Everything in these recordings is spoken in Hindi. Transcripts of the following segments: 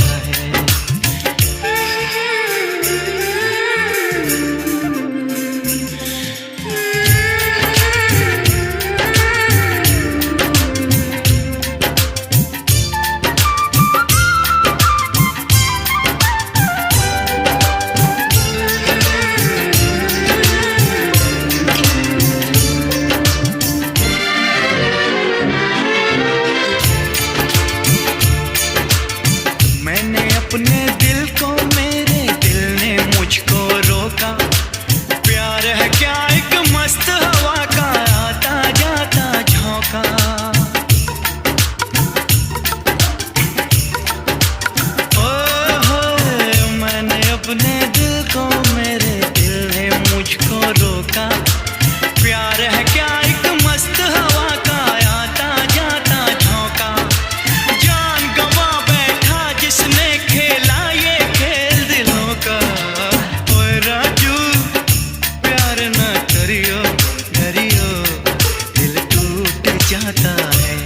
है। अपने दिल को मेरे दिल ने मुझको रोका, प्यार है क्या एक मस्त हवा का आता जाता झोंका। ओ हो मैंने अपने दिल को मेरे दिल ने मुझको रोका, प्यार है क्या एक मस्त हवा का आता जाता झोंका। जान गवा बैठा जिसने खेला ये खेल दिलों का, ओए राजू प्यार ना करियो डरियो दिल टूट जाता है।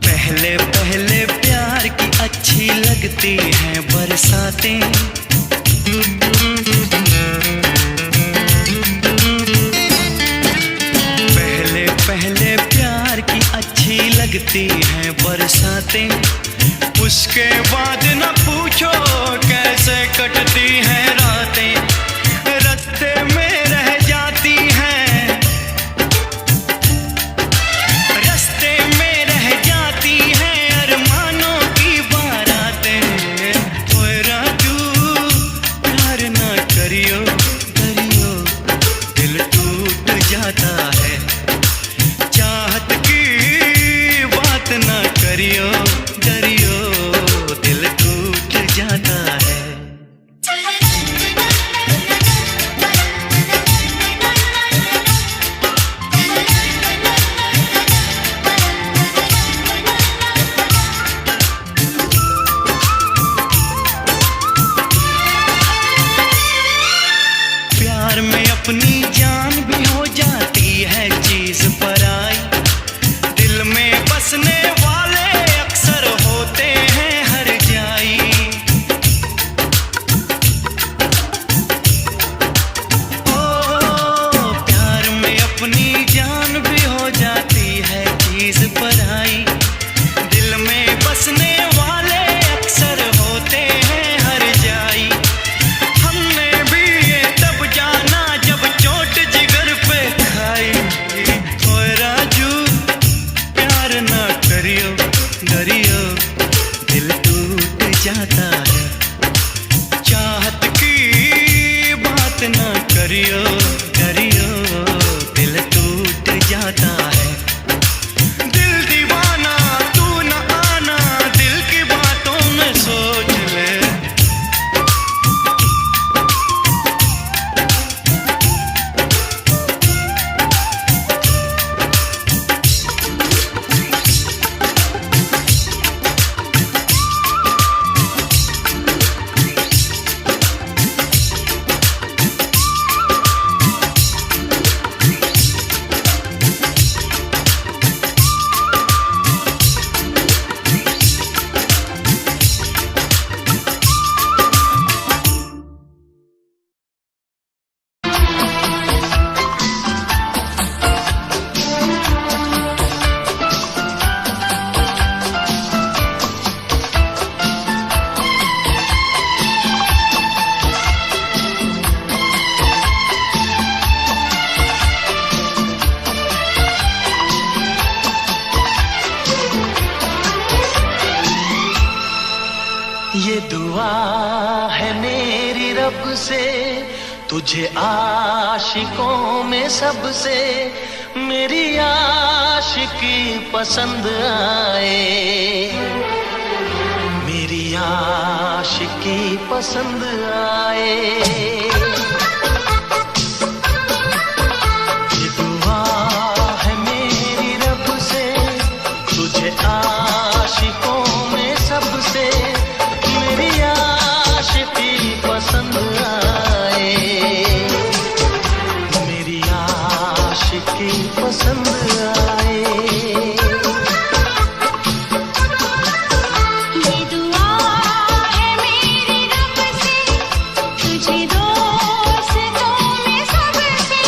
पहले पहले प्यार की अच्छी लगती हैं बरसातें, पहले पहले प्यार की अच्छी लगती हैं बरसातें, उसके बाद न पूछो कैसे कटती हैं रातें, रास्ते में रह जाती हैं, रास्ते में रह जाती हैं अरमानों की बारातें। ओए राजू प्यार ना करियो डरियो दिल टूट जाता है, चाहत की बात ना करियो डरियो दिल टूट जाता है। प्यार में अपनी जान भी हो जाती है चीज पराई, दिल में बसने वाले अक्सर होते हैं हर जाई। ओ प्यार में अपनी जान भी हो जाती है चीज पराई, दिल में बसने वाले अक्सर होते हैं हर जाई। हमने भी ये तब जाना जब चोट जिगर पे खाई, ओए राजू प्यार ना करियो डरियो दिल टूट जाता है, चाहत की बात ना करियो डरियो दिल टूट जाता है। दिल दीवाना तू न आना दिल की बातों में सोच ले, ये दुआ है मेरी रब से तुझे आशिकों में सबसे मेरी आशिकी पसंद आए, मेरी आशिकी पसंद आए। ये दुआ तेरी पसंद आए। ये दुआ है मेरी रब से, तुझे दोस्तों में सबसे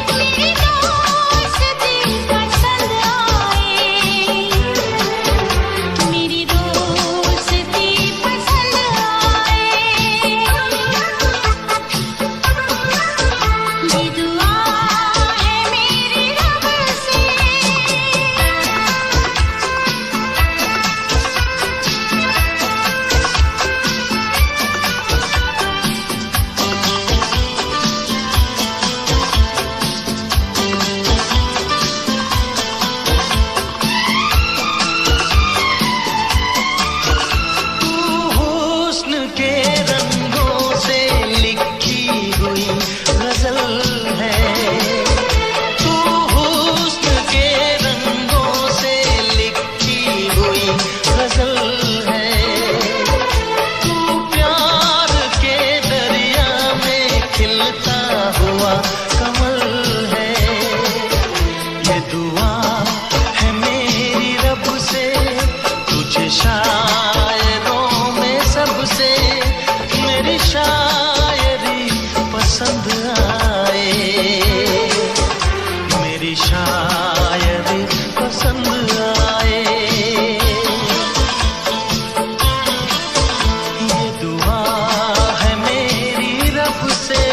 मेरी दोस्ती पसंद आए। मेरी दोस्ती पसंद आए। ये दुआ है मेरी रब से। तू हुस्न के रंगों से लिखी हुई गजल है। तू हुस्न के रंगों से लिखी हुई गजल है। तू प्यार के दरिया में खिलता हुआ कमल है। ये दुआ है मेरी रब से, तुझे शायरों में सबसे मेरी शायरी पसंद आए। मेरी शायरी पसंद आए। ये दुआ है मेरी रब से।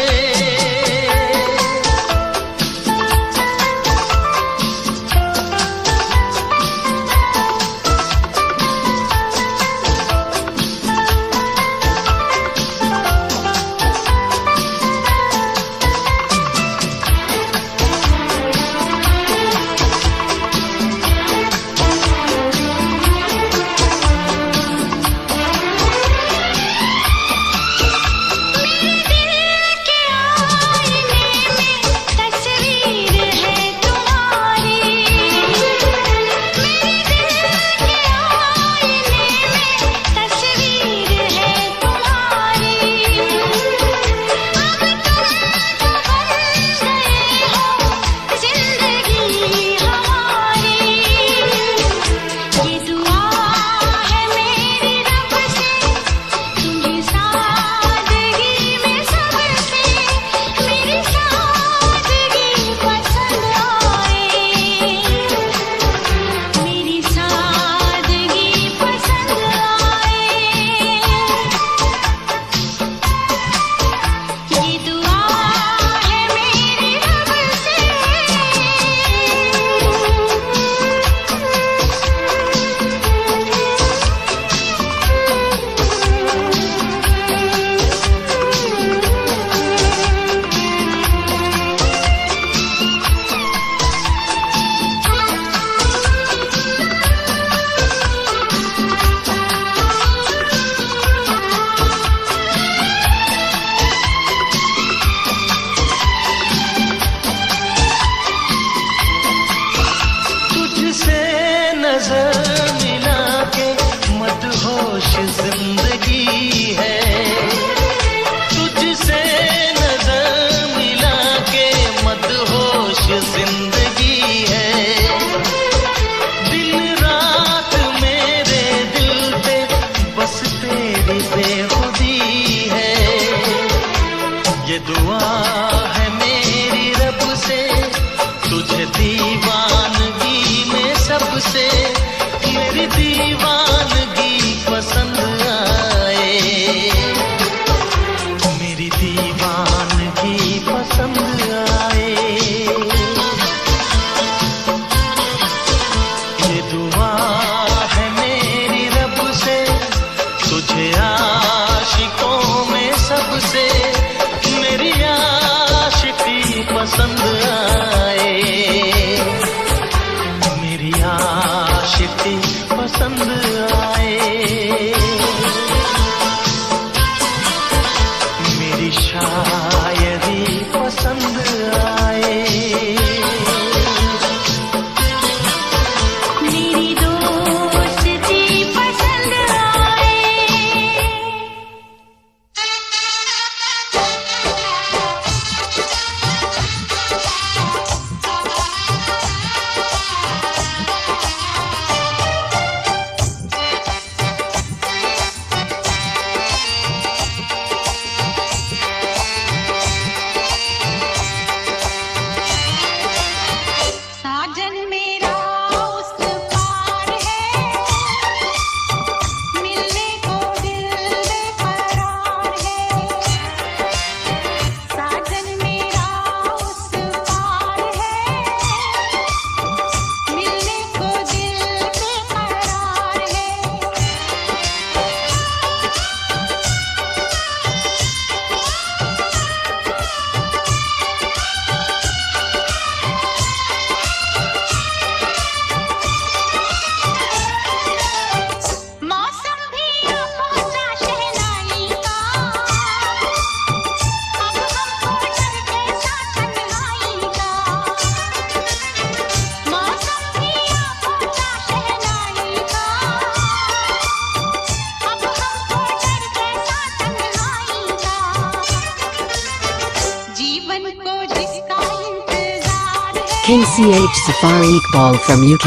King CH Safari Iqbal from UK.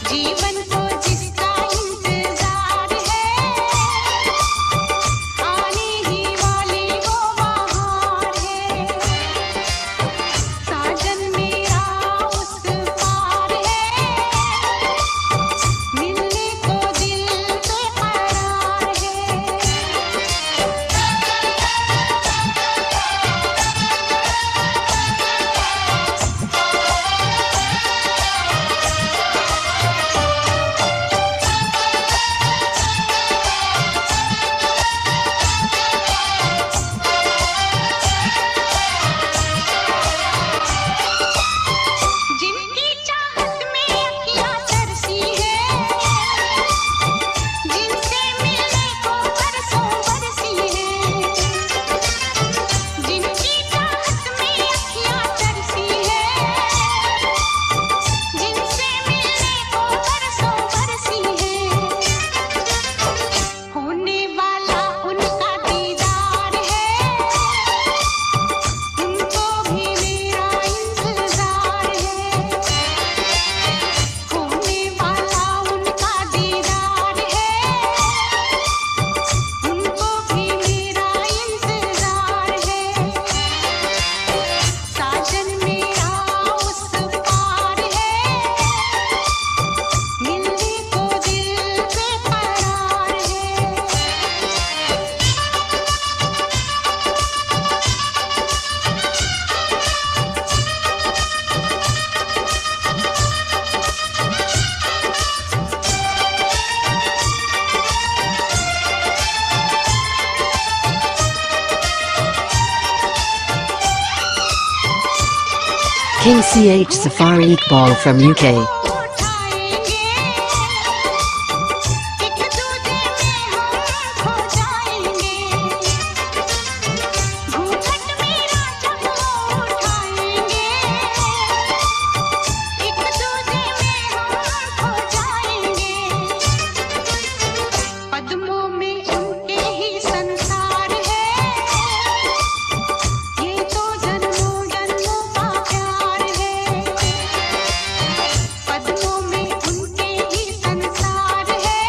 जीवन को जिसका इंतजार है, आने ही वाली वो बहार है। साजन मेरा उस पार है, मिलने को दिल बेकरार है। जिनकी चाहत में अखियाँ तरसी है, जिनसे मिलने को बरसों बरसी है। जिनकी चाहत में अखियाँ तरसी है, जिनसे मिलने को बरसों बरसी है। होने वाला उनका दीदार है, उनको भी मेरा इंतजार है। होने वाला उनका दीदार है, उनको भी मेरा इंतजार है। साजन मेरा उस पार है, मिलने को दिल बेकरार है। King CH Safari Iqbal from UK. उठाएंगे एक दूजे में हम खो जाएंगे, घूंघट मेरा जब वो उठाएंगे एक दूजे में हम खो जाएंगे। कदमों में उनके ही संसार है, ये तो जन्मों जन्मों का प्यार है। कदमों में उनके ही संसार है,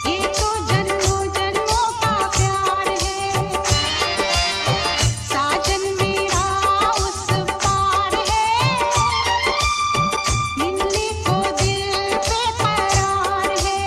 ये तो जन्मों जन्मों का प्यार है। साजन मेरा उस पार है, मिलने को दिल बेकरार है।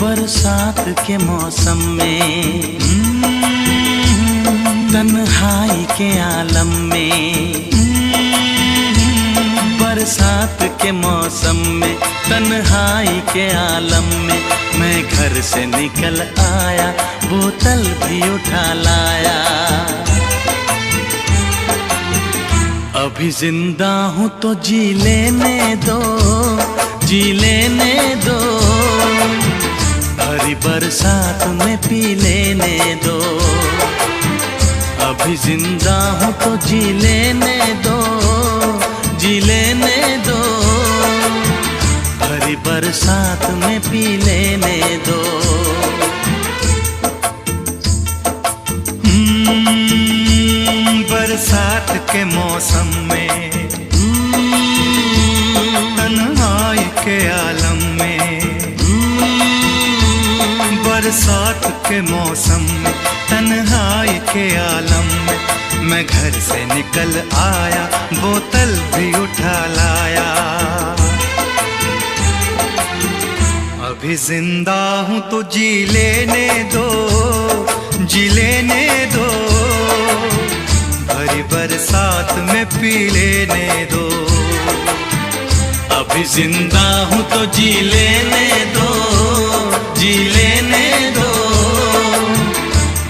बरसात के मौसम में तन्हाई के आलम में, बरसात के मौसम में तन्हाई के आलम में, मैं घर से निकल आया, बोतल भी उठा लाया। अभी जिंदा हूँ तो जी लेने दो, जी लेने दो, भरी बरसात में पी लेने दो। अभी जिंदा हूँ तो जी लेने दो, जी लेने दो, भरी बरसात में पी लेने दो। बरसात के मौसम में तन्हाई के आलम में, बरसात के मौसम में तन्हाई के आलम में, मैं घर से निकल कल आया बोतल भी उठा लाया। अभी जिंदा हूँ तो जी लेने दो, जी लेने दो, भरी बरसात में पी लेने दो। अभी जिंदा हूँ तो जी लेने दो, जी लेने दो,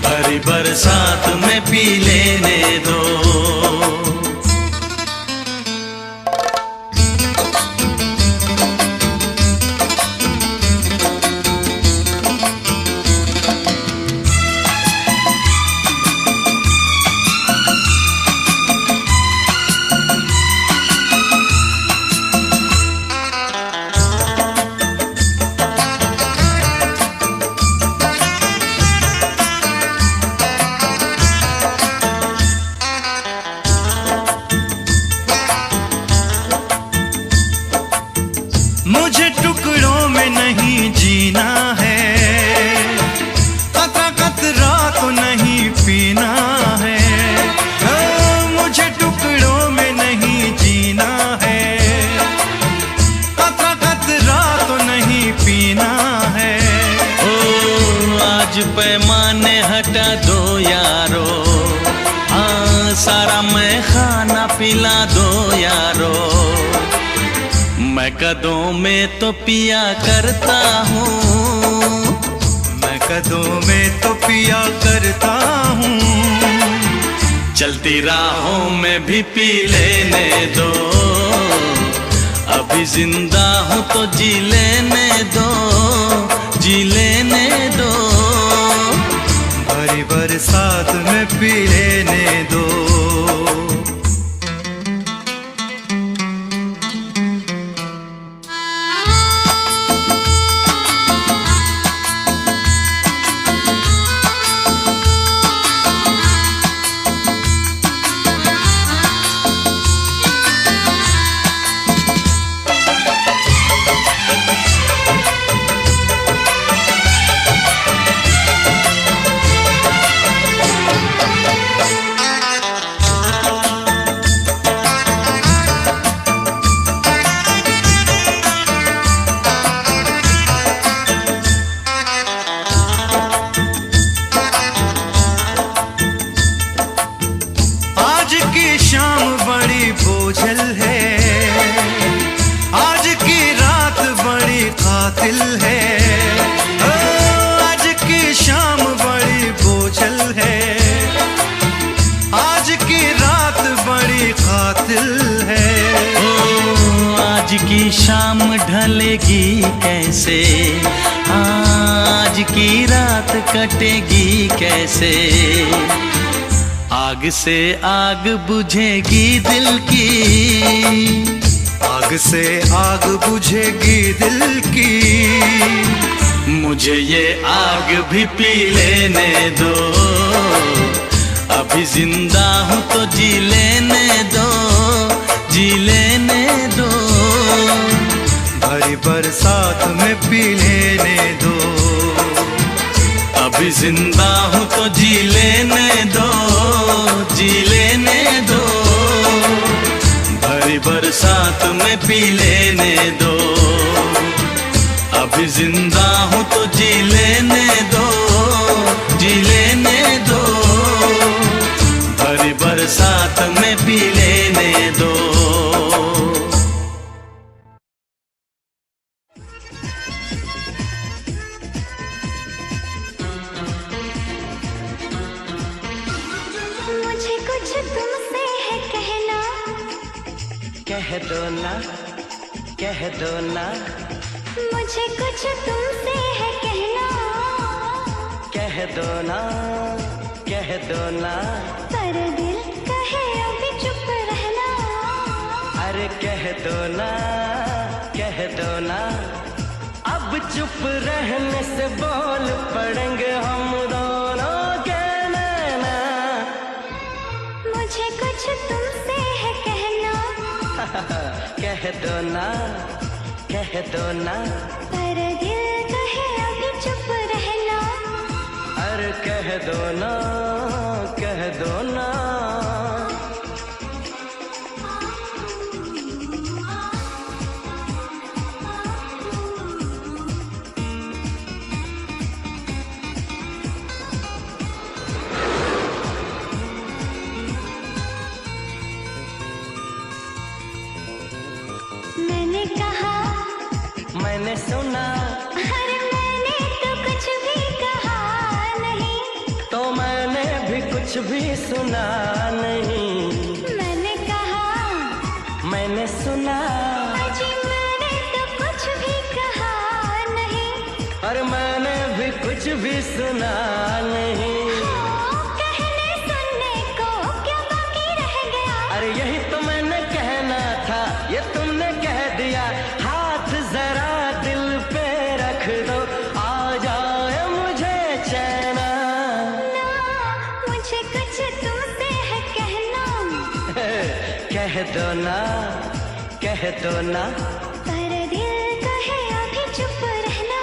भरी बरसात में पी लेने दो। मुझे टुकड़ों में नहीं जीना है, कतरा कतरा तो नहीं पीना है। मुझे टुकड़ों में नहीं जीना है, कतरा कतरा तो नहीं पीना है। ओ आज पैमाने हटा दो यारो, हाँ सारा मैं खाना पिला दो यारो। मैं कदों में तो पिया करता हूँ, मैं कदों में तो पिया करता हूँ। चलती राहों में भी पी लेने दो, अभी जिंदा हूँ तो जी लेने दो, जी लेने दो, भरी बरसात में पी लेने दो। शाम बड़ी बोझल है, आज की रात बड़ी कातिल है। आज की शाम बड़ी बोझल है, आज की रात बड़ी कातिल है। ओ आज की शाम ढलेगी कैसे, आज की रात कटेगी कैसे। आग से आग बुझेगी दिल की, आग से आग बुझेगी दिल की। मुझे ये आग भी पी लेने दो, अभी जिंदा हूँ तो जी लेने दो, जी लेने दो, भरी बरसात में पी लेने दो। अभी जिंदा हूँ तो जी लेने दो, जी लेने दो, भरी बरसात में पी लेने दो। अभी जिंदा हूँ तो जी लेने दो, जी लेने दो, भरी बरसात में पी लेने दो। कह दो ना, कह दो ना, मुझे कुछ तुमसे है कहना। कह दो ना, कह दो ना, पर दिल कहे अभी चुप रहना। अरे कह दो ना, कह दो ना, अब चुप रहने से बोल पड़ेंगे हम दोनों के नैना। मुझे कुछ तुमसे है कहना। कह दो ना, कह दो ना, पर दिल कहे अभी चुप रहना। अरे कह दो ना, कह दो ना। मैंने कहा, मैंने सुना, अरे मैंने तो कुछ भी कहा नहीं, तो मैंने भी कुछ भी सुना नहीं। मैंने कहा, मैंने सुना, अजी मैंने तो कुछ भी कहा नहीं, और मैंने भी कुछ भी सुना नहीं। कहने सुनने को क्या बाकी रह गया? अरे यही तो मैंने कहना था, ये तुमने कह दिया। हाथ जरा दिल पे रख दो, आ जाए मुझे चैन। ना, मुझे कुछ तुमसे है कहना। कह दो ना, कह दो ना, पर दिल कहे अभी चुप रहना।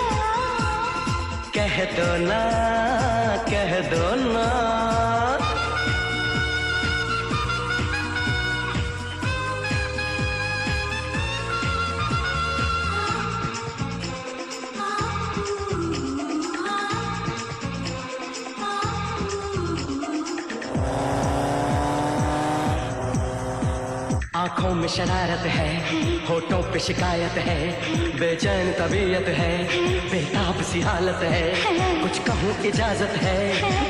कह दो ना, कह दो ना। आंखों में शरारत है, होठों पे शिकायत है, बेचैन तबीयत है, बेताब सी हालत है। कुछ कहूँ इजाजत है,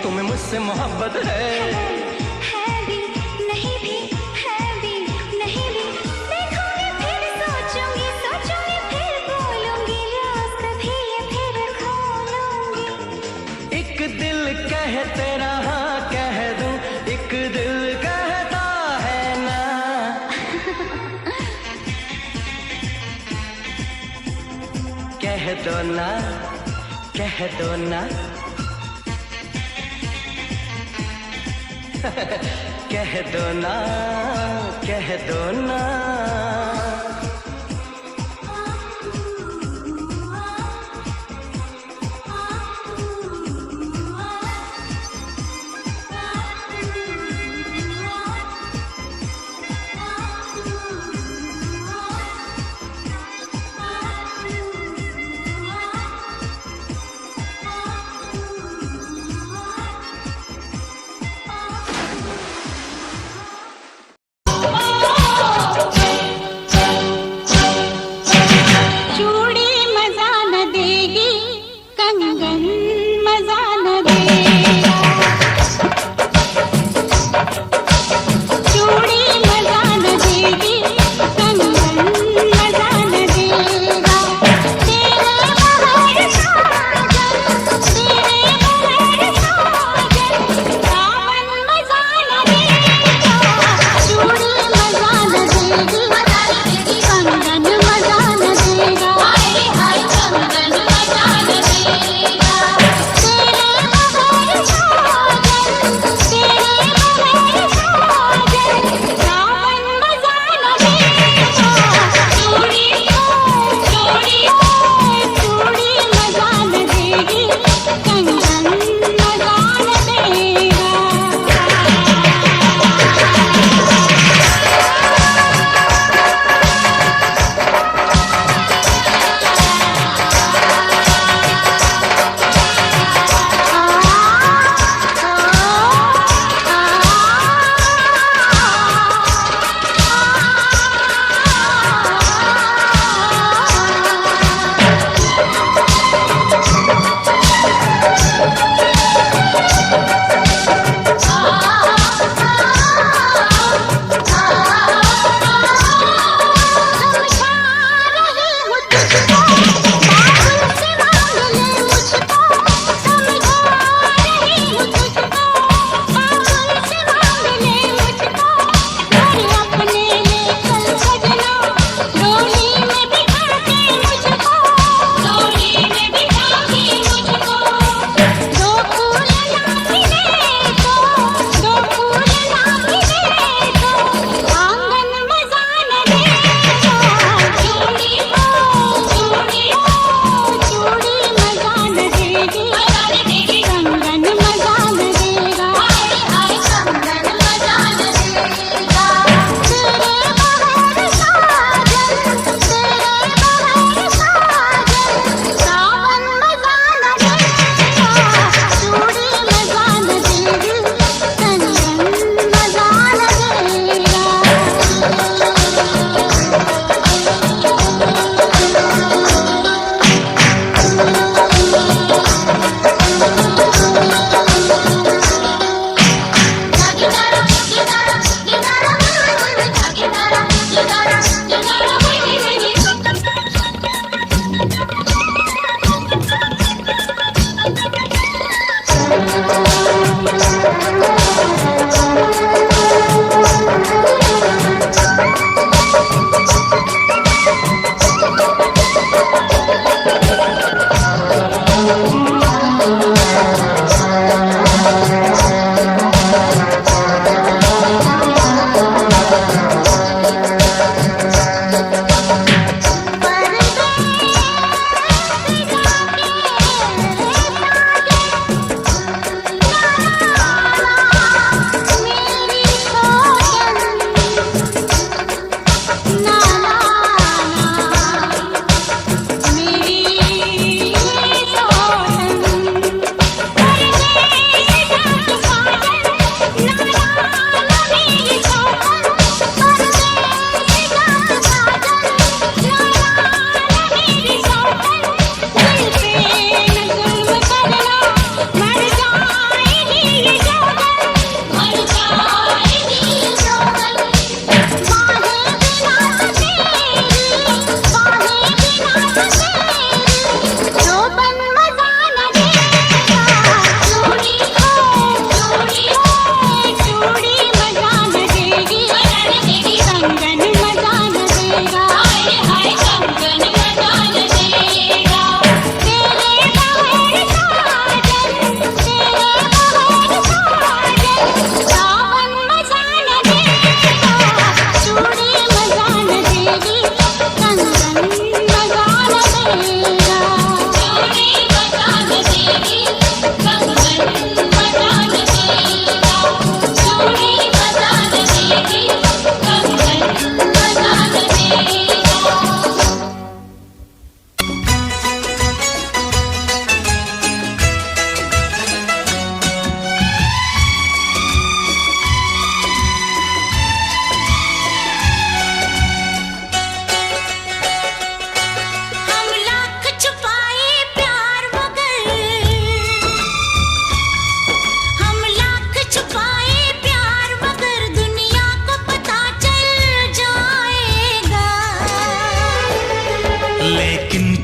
तुम्हें मुझसे मोहब्बत है। भी नहीं भी, है भी नहीं भी, देखूंगी फिर सोचूंगी, सोचूंगी फिर बोलूंगी, रोज कभी ये फिर खोलूंगी। एक दिल कहते रहा कह दूं, एक दिल कहता है ना। कह दो ना, कह दो ना, कह दो ना, कह दो ना।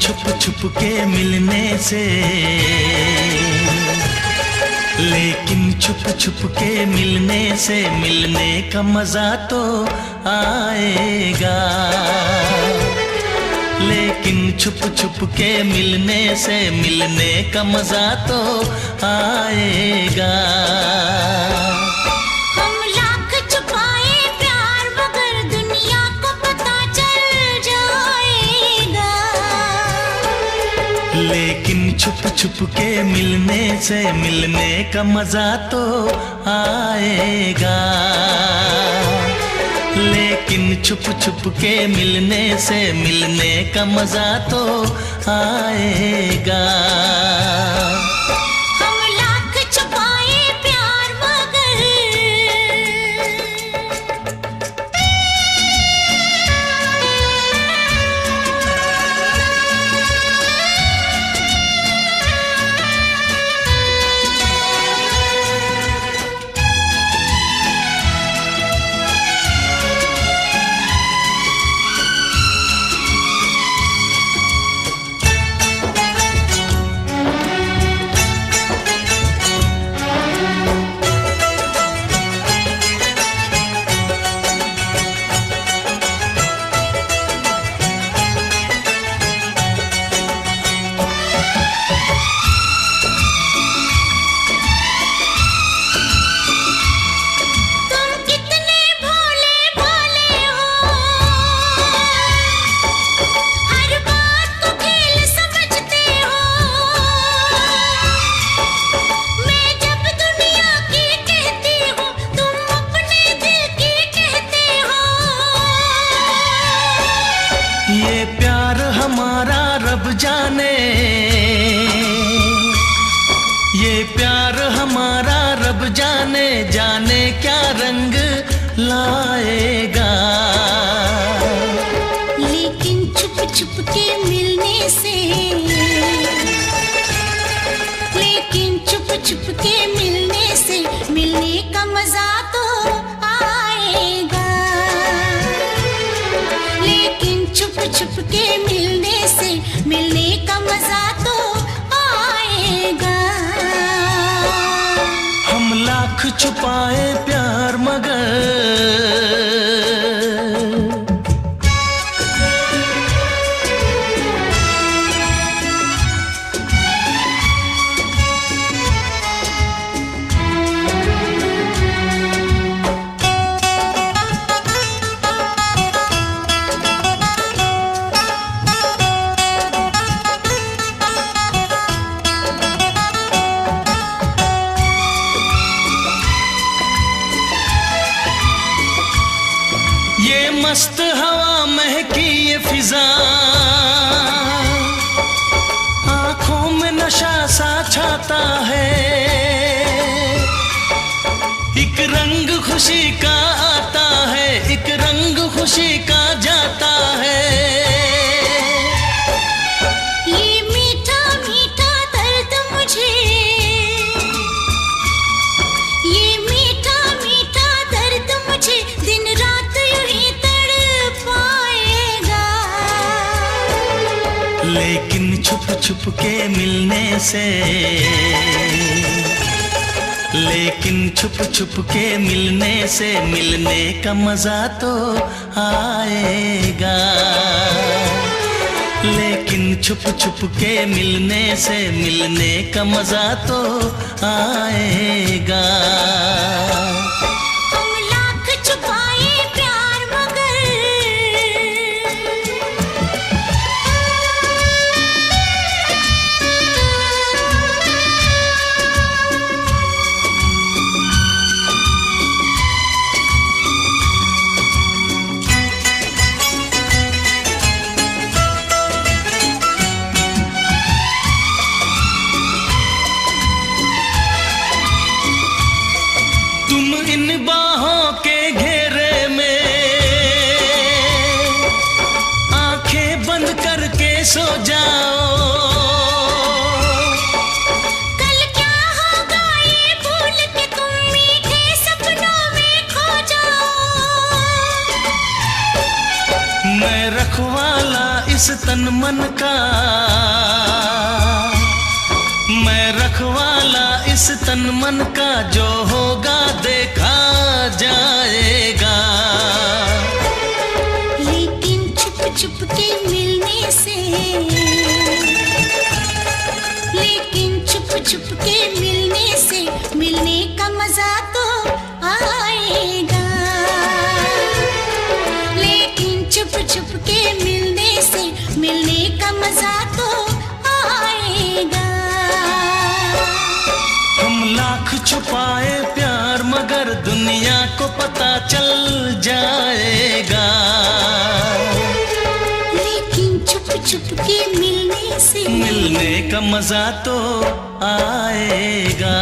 छुप छुप के मिलने से, लेकिन छुप छुप के मिलने से मिलने का मजा तो आएगा। लेकिन छुप छुप के मिलने से मिलने का मजा तो आएगा। हम लाख छुपाए प्यार मगर दुनिया को पता चल जाएगा। लेकिन छुप छुप के मिलने से मिलने का मजा तो आएगा। लेकिन छुप छुप के मिलने से मिलने का मजा तो आएगा। हम लाख छुपाए प्यार मगर ये प्यार हमारा रब जाने, ये प्यार हमारा रब जाने, जाने क्या रंग लाएगा। लेकिन छुप छुप के मिलने से, लेकिन छुप छुप के मिलने से मिलने का मजा तो आएगा। लेकिन छुप छुप के मिलने से मिलने का मजा तो आएगा। हम लाख छुपाए प्यार मगर ये मस्त हवा महकी ये फिजा, आंखों में नशा सा छाता है। एक रंग खुशी का आता है, एक रंग खुशी का जाता है। ये मीठा मीठा दर्द मुझे, ये मीठा मीठा दर्द मुझे दिन रात यूं ही तड़पाएगा। लेकिन छुप छुप के मिलने से, लेकिन छुप छुप के मिलने से मिलने का मजा तो आएगा। लेकिन छुप छुप के मिलने से मिलने का मजा तो आएगा। हम लाख छुपाए प्यार मगर इन बाहों के घेरे में आंखें बंद करके सो जाओ। कल क्या होगा ये भूल के तुम मीठे सपनों में खो जाओ। मैं रखवाला इस तन मन का, मैं रखवाला इस तन मन का, जो होगा देखा जाएगा। लेकिन छुप छुप के मिलने से, लेकिन छुप छुप के मिलने से, मिलने का मजा तो आएगा। लेकिन छुप छुप के मिलने से, मिलने का मजा तो आएगा। हम लाख छुपाए प्यार मगर दुनिया को पता चल जाएगा। लेकिन छुप छुप के मिलने से, मिलने का मजा तो आएगा।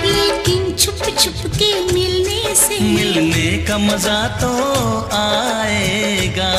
लेकिन छुप छुप के मिलने से, मिलने का मजा तो आएगा।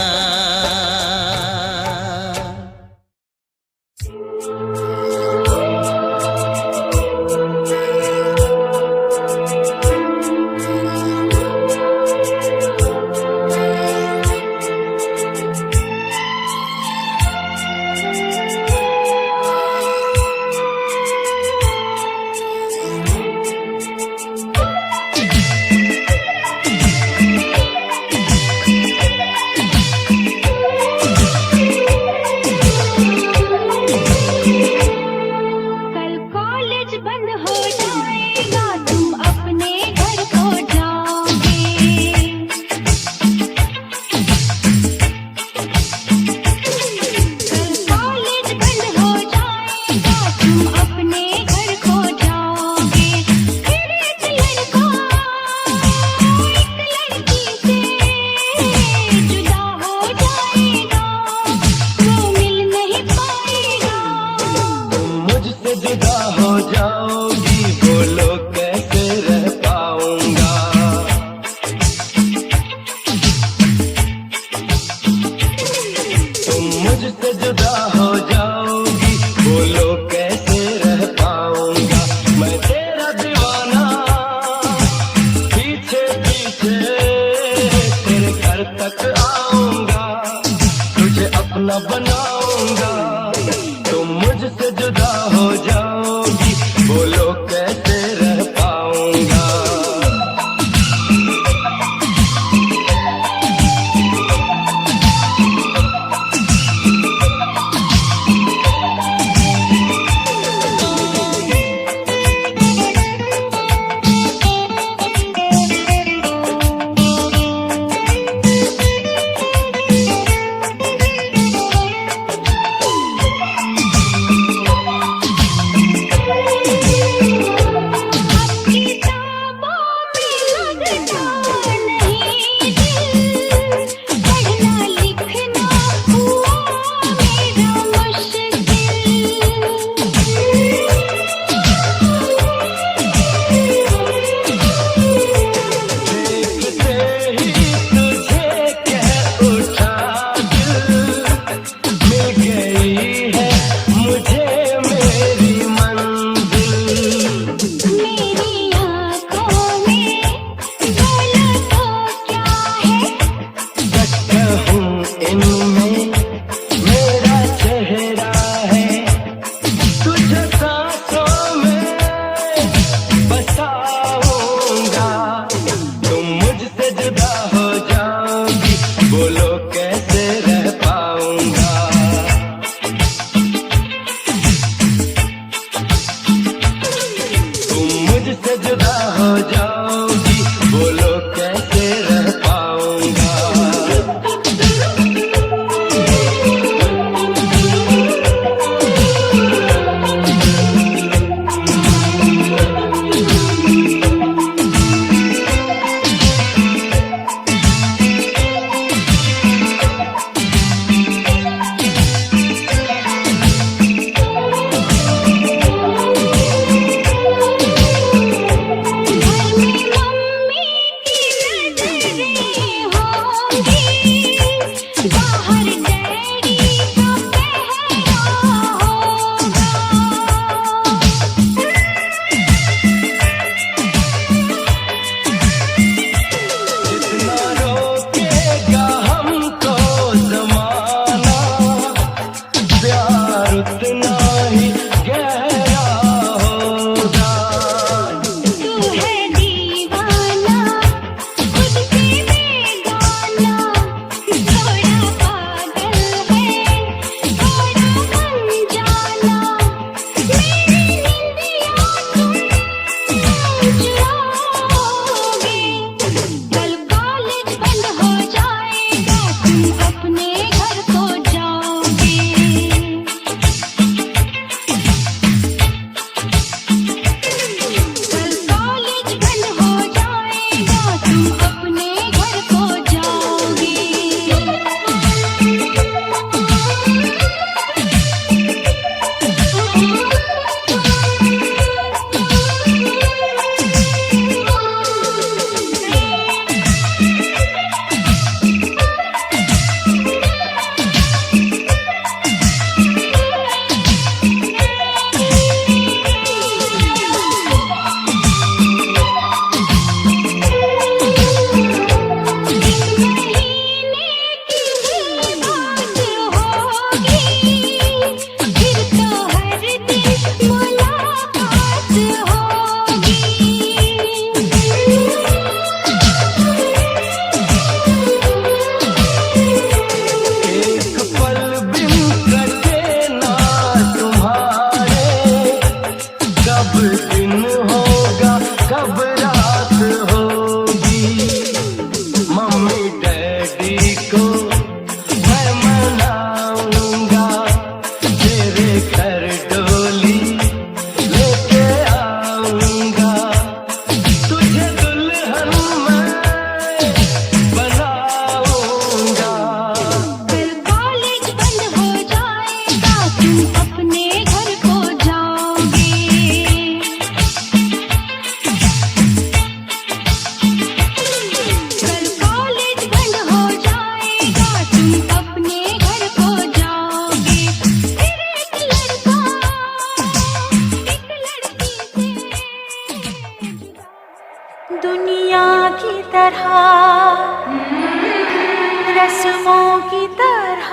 की तरह,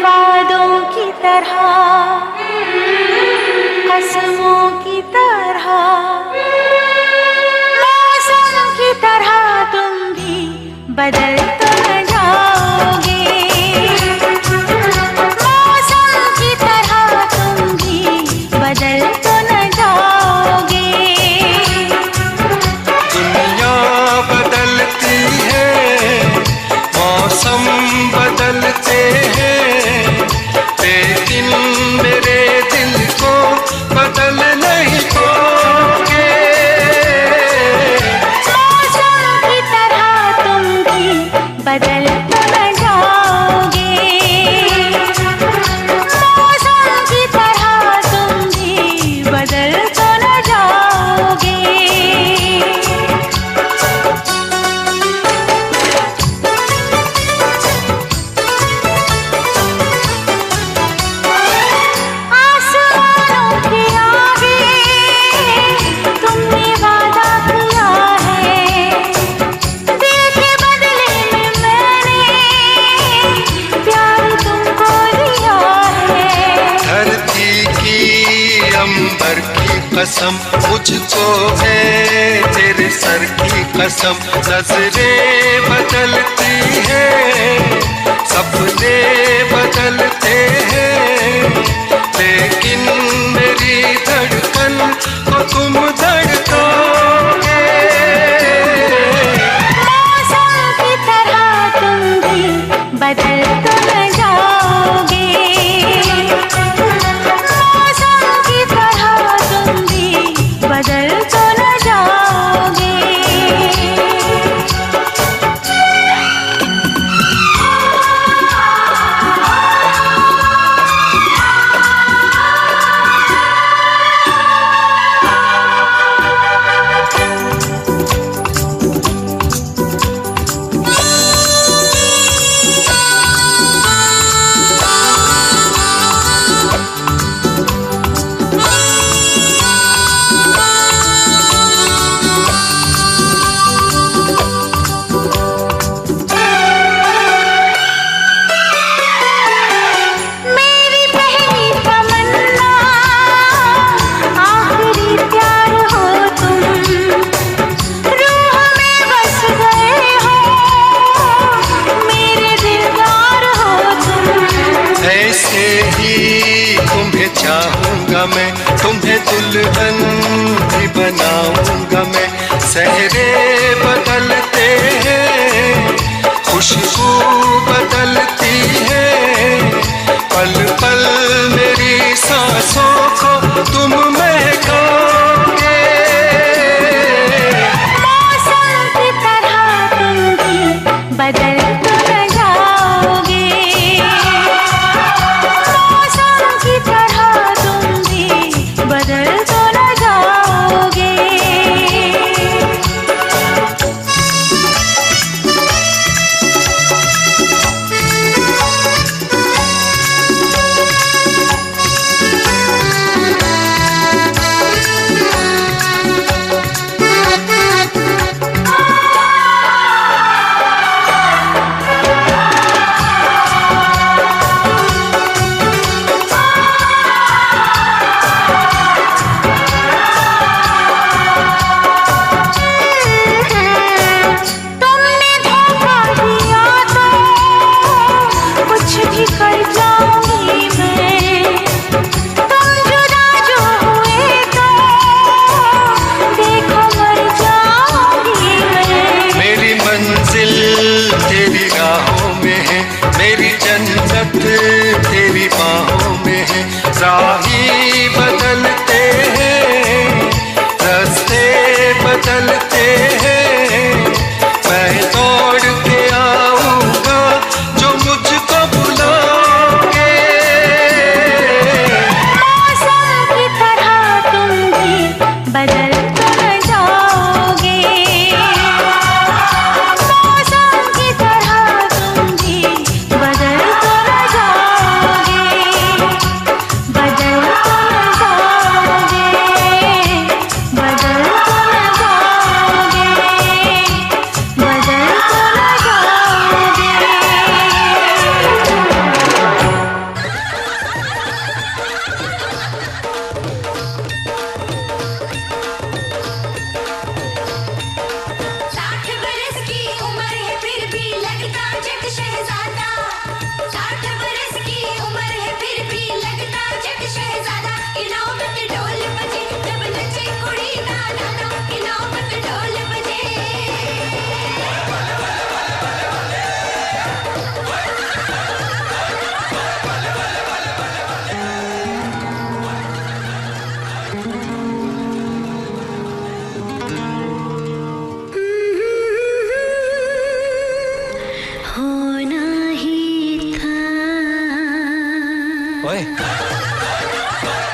वादों की तरह, कसमों की तरह, मौसम की तरह तुम भी बदल तो न जाओगे। मौसम की तरह तुम भी बदल तो न जाओगे। दुनिया बदलती है, मौसम बदलते हैं, लेकिन मेरे दिल को बदल नहीं पाओगे। मौसम की तरह तुम भी बदल तो न जाओगे। मौसम की तरह तुम भी बदल तो न जाओगे। आसमानों के आगे तुमने वादा किया है, दिल के बदले में मैंने प्यार तुमको दिया है। धरती की अंबर की कसम मुझको है, तेरे सर की कसम। नजरें बदलती हैं, सपने बदलते हैं, लेकिन मेरी धड़कन को तुम धड़काओगे। मौसम की तरह तुम भी बदल तो न जाओगे। मौसम की तरह तुम भी बदल तो न जाओगे। मेरी पहली तमन्ना आखिरी प्यार हो तुम, रूह में बस गए हो, मेरे दिलदार हो तुम। ऐसे ही तुम्हें चाहूंगा मैं, तुम्हें दुल्हन भी बनाऊंगा मैं। सहरे बदलते हैं, खुशबू बदलती है, पल पल मेरी सांसों को तुम महकाओगे। मौसम की तरह तुम भी बदल तो न जाओगे। मौसम की तरह तुम भी बदल तो न जाओगे।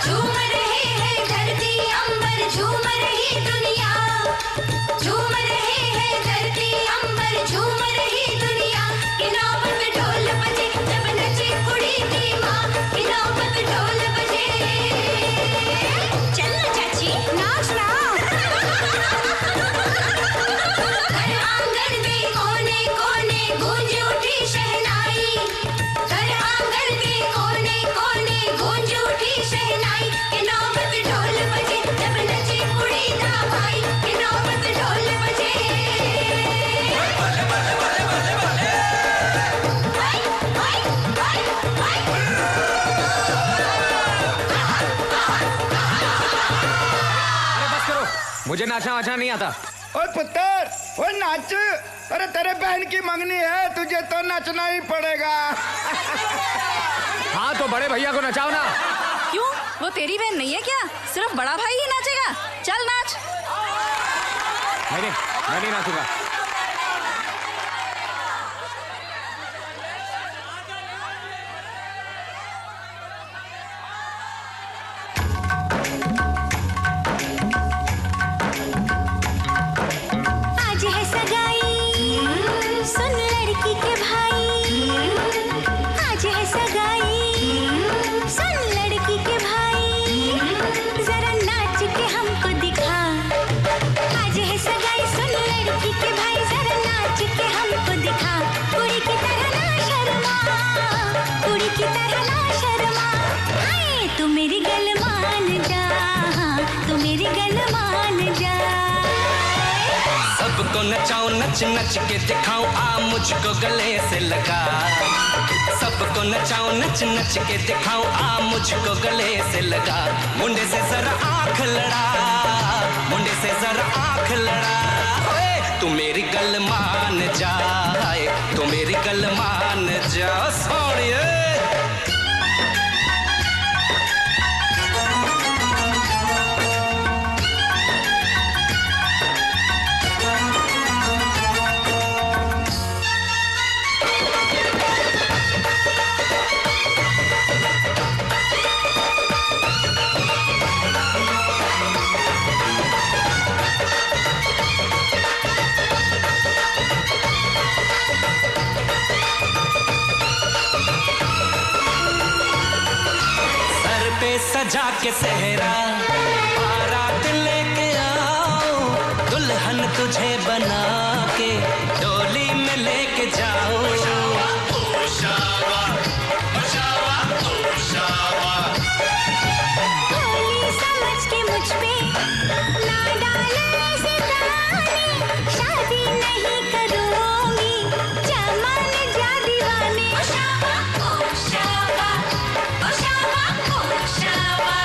झूम रहे हैं धरती अंबर, झूम रही दुनिया, झूम रहे हैं धरती अंबर, झूम रही दुनिया। किनारों पे ढोल बजे जब नचे कुड़ी की माँ, किनारों पे ढोल बजे। चल ना चाची नाच ना। घर आंगन में कोने कोने गूंज उठी शहनाई, घर आंगन में कोने कोने गूंज उठी शहनाई। किनारों पे ढोल बजे जब नचे कुड़ी का भाई, किनारों पे ढोल बजे। अरे बस करो, मुझे नाचना वाचना नहीं आता। ओए पुत्र, ओए नाच। अरे तेरे बहन की मंगनी है, तुझे तो नाचना ही पड़ेगा। हाँ तो बड़े भैया को नचाओ ना। क्यों, वो तेरी बहन नहीं है क्या? सिर्फ बड़ा भाई ही नाचेगा। चल नाच। मैं नहीं नाचूंगा। आज है सगाई सुन लड़की के भाई, आज है सगाई सुन लड़की के भाई, जरा नाच के हमको दिखा। आज है सगाई सुन लड़की के भाई, जरा नाच के हमको दिखा। कुड़ी की तरह ना शर्मा, कुड़ी की तरह ना शर्मा। हाय तू मेरी गल मान जा, तू मेरी गल मान जा। सबको नचाऊं नच नच के दिखाऊं, आ मुझको गले से लगा। सबको नचाऊं नच नच के दिखाऊं, आ मुझको गले से लगा। मुंडे से जरा आंख लड़ा, मुंडे से जरा आंख लड़ा। ओए तू मेरी गल मान जा, तू मेरी गल मान जा सोनिए। सर पे सजा के सेहरा, बारात लेके आओ, दुल्हन तुझे बना के डोली में लेके जाओ। भोली समझ के मुझ पे ना डाले ऐसे ताने, शादी नहीं करूंगी जा मान जा दीवाने। ओ शाबा, ओ शाबा, ओ शाबा, ओ शाबा।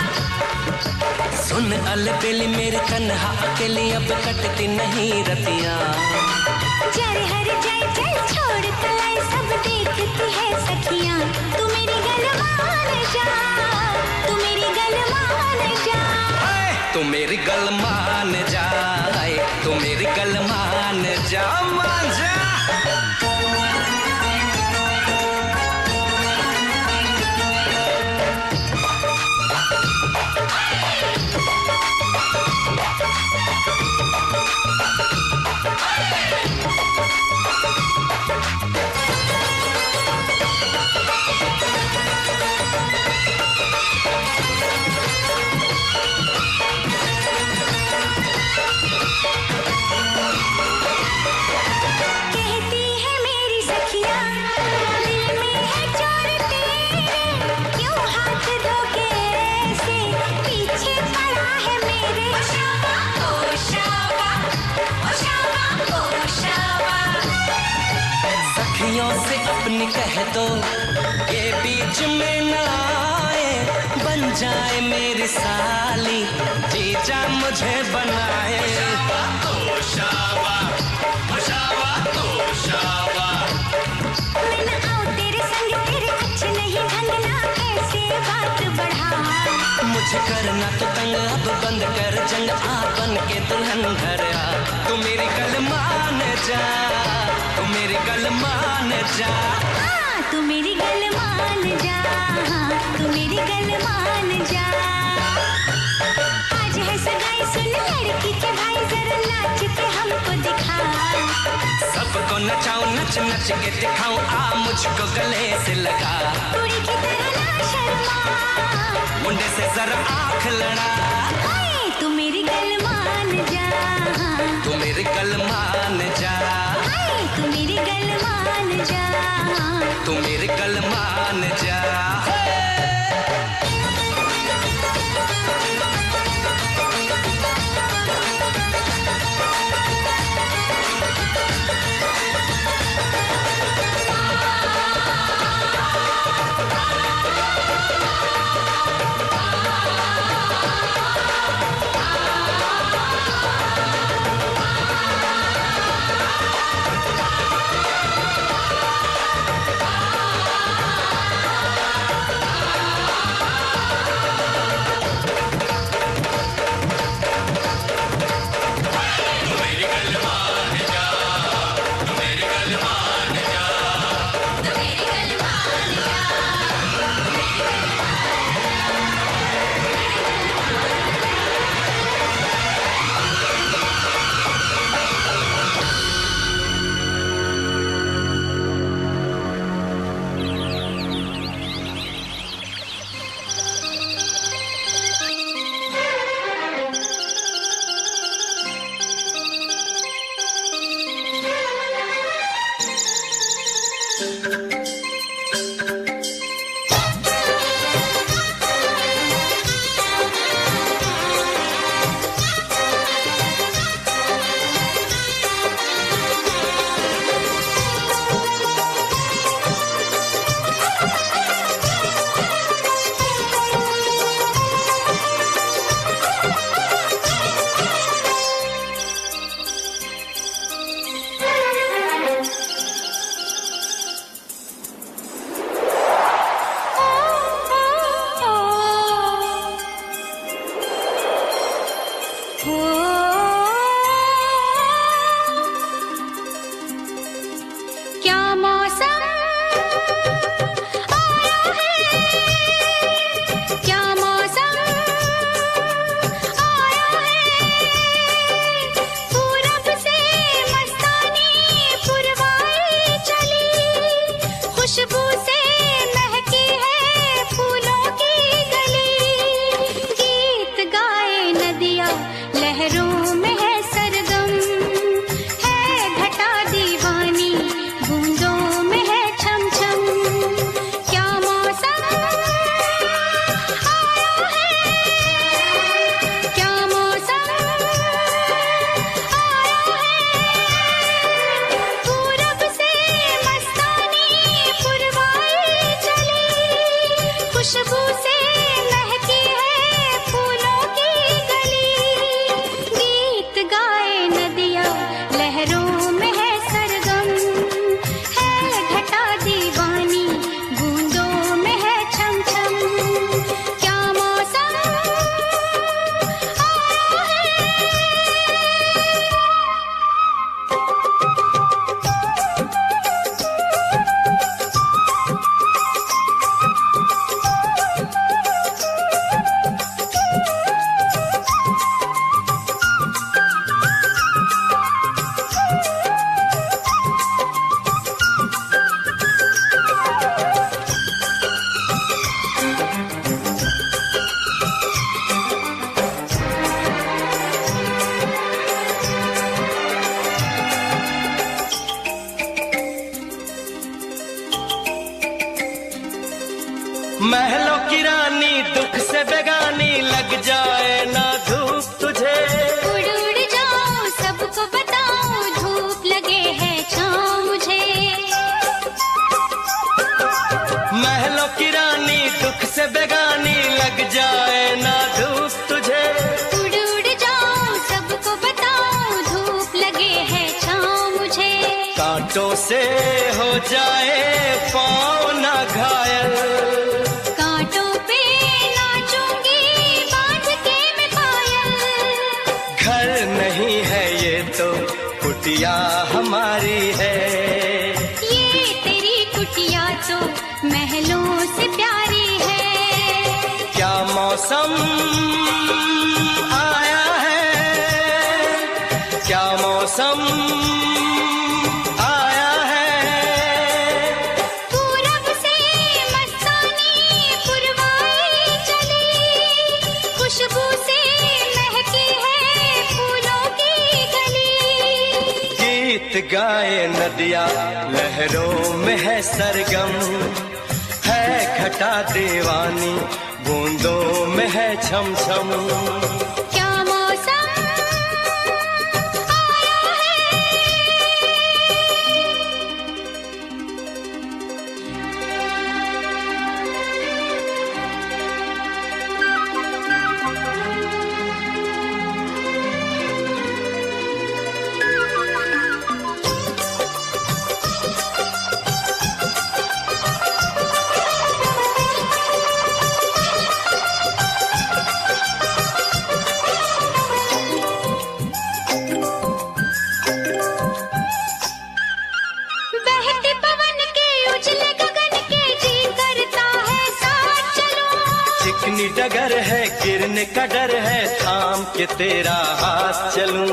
सुन अलबेली मेरे कन्हा अकेली, अब कटती नहीं रतियां। जर हर जय चल छोड़ कलाई, सब देखती है सखियां। तू मेरी गल मान जा, तू मेरी गल मान जा। तू मेरी गल मान जा, तू मेरी गल मान जा, मान जा। कहती है मेरी सखियां, दिल में है चोर तेरे, क्यों हाथ धोके ऐसे पीछे पड़ा है मेरे। ओ शाबा, ओ शाबा, ओ शाबा, ओ शाबा। सखियों से अपनी कह दो ये बीच में न आए, बन जाए मेरी साली, जीजा मुझे बनाए। मैं न आऊं तेरे संग, तेरे अच्छे नहीं ढंग ना ऐसे बात बढ़ा। मुझे करना तो तंग, अब बंद कर जंग, आ बन के दुल्हन घर आ। तू मेरी गल मान जा, तू मेरी गल मान जा। तू मेरी गल मान जा, तू मेरी गल मान जा। आज है सगाई सुन लड़की के भाई, जरा नाच के हमको दिखा। सबको नचाऊं नच नच के दिखाऊं, आ मुझको गले से लगा। कुड़ी की तरह ना शर्मा, मुंडे से जरा आंख लड़ा। हाय तू मेरी गल मान जा, तू मेरी गल मान जा। हाय तू मेरी गल मान जा, तू मेरी गल मान जा। महलों की रानी दुख से बेगानी, लग जाए ना धूप तुझे। उड़ उड़ जाऊं सबको बताऊं, धूप लगे है छाँव मुझे। महलों की रानी दुख से बेगानी, लग जाए ना धूप तुझे। उड़ उड़ जाऊं सबको बताऊं, धूप लगे है छाँव मुझे। कांटों से हो जाए पाँव ना घायल, कांटों पे नाचूंगी बांध के मैं पायल। घर नहीं है ये तो कुटिया हमारी है। ये तेरी कुटिया तो मौसम आया है, क्या मौसम आया है। पूरब से मस्तानी पुरवाई चली, खुशबू से महकी है फूलों की गली। गीत गाए नदिया लहरों में है सरगम, है घटा दीवानी बूंदों में है छम छम। क्या मौसम आया बहते पवन के उजले गगन के जी करता है साथ चलूं। चिकनी डगर है गिरने का डर है, थाम के तेरा हाथ चलूं।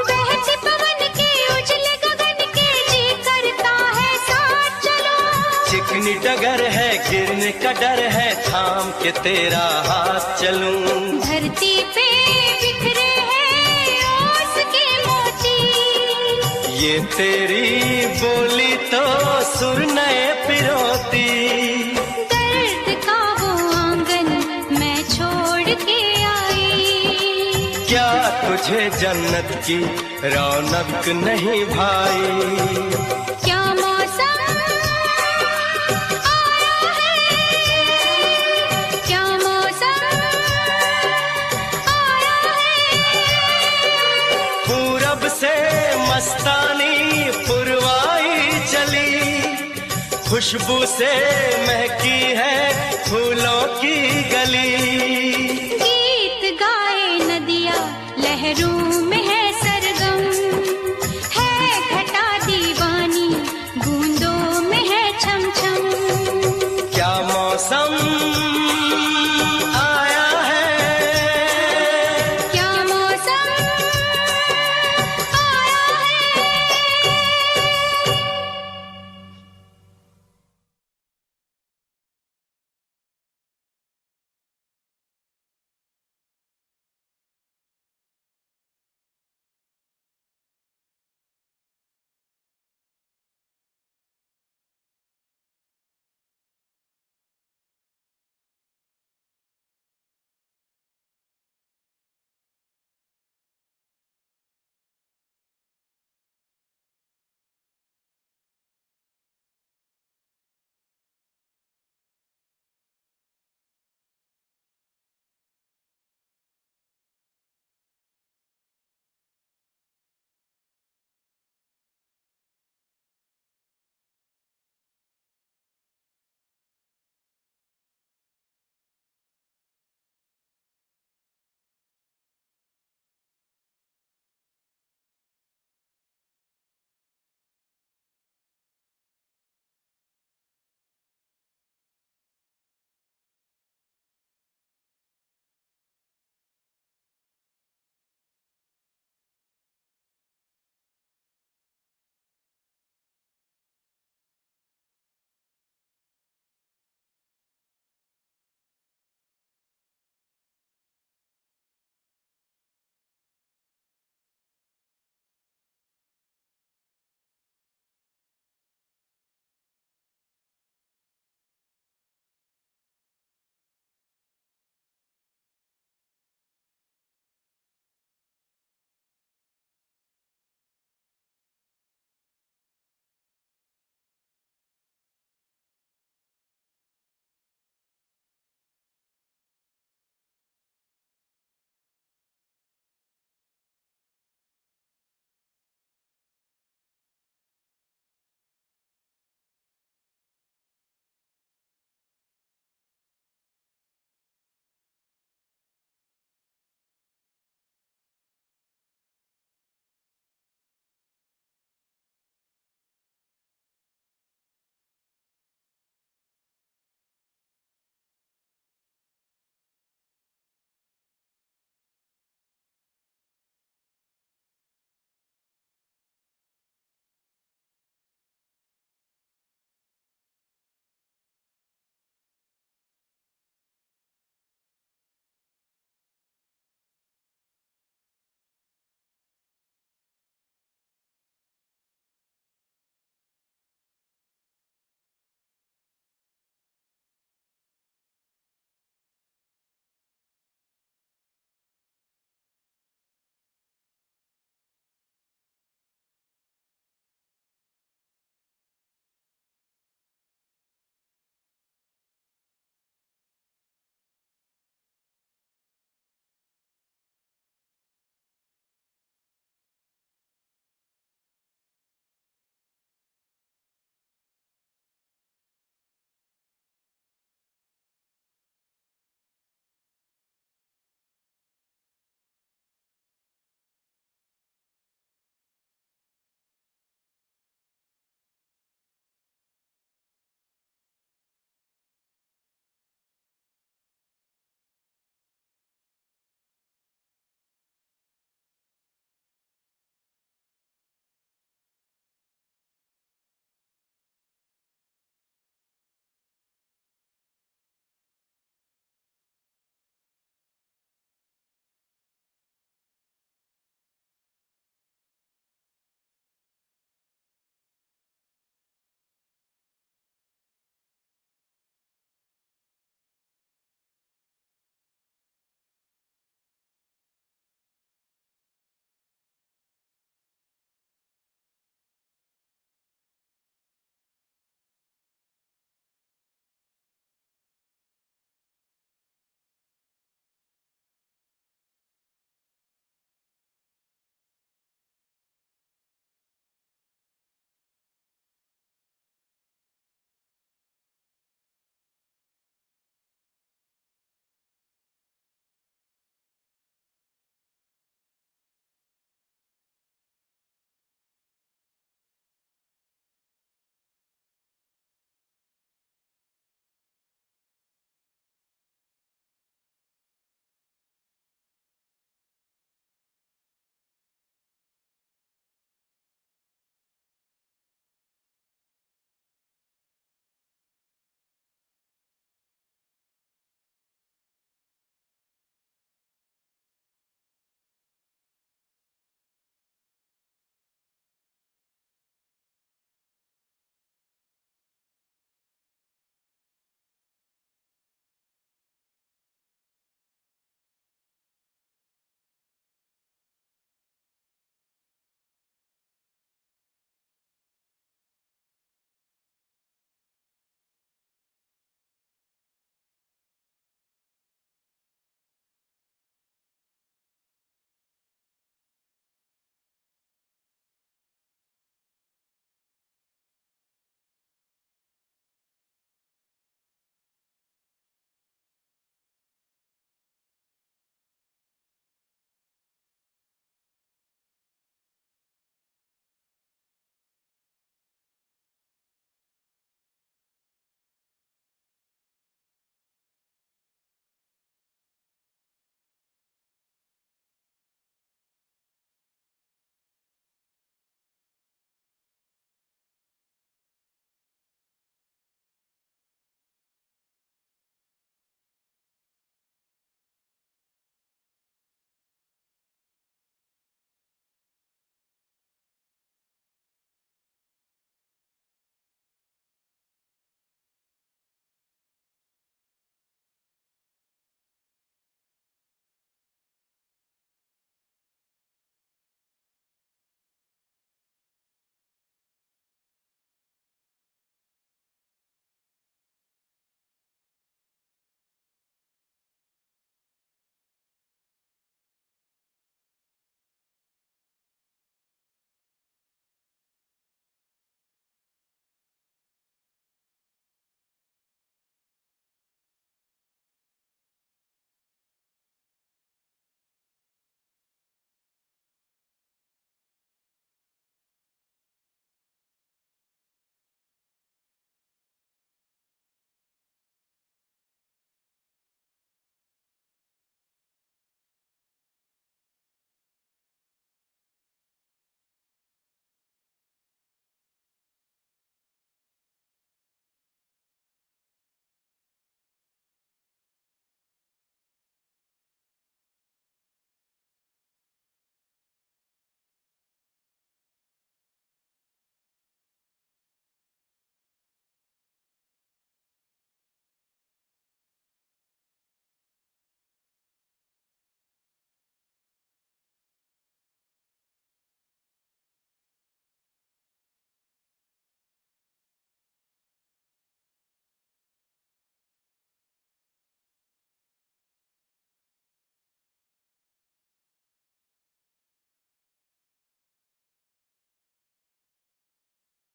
बहते पवन के उजले गगन के जी करता है साथ चलूं। चिकनी डगर है गिरने का डर है, थाम के तेरा हाथ चलूं। धरती पे बिखरे हैं ओस के मोती, ये तेरी बोली तो सुर नए पिरोती। दर्द का वो आंगन मैं छोड़ के आई। क्या तुझे जन्नत की रौनक नहीं भाई। क्या मौसम आया है, क्या मौसम आया है। पूरब से मस्तानी पुरवाई चली, खुशबू से महकी है फूलों की गली। गीत गाए नदिया लहरों में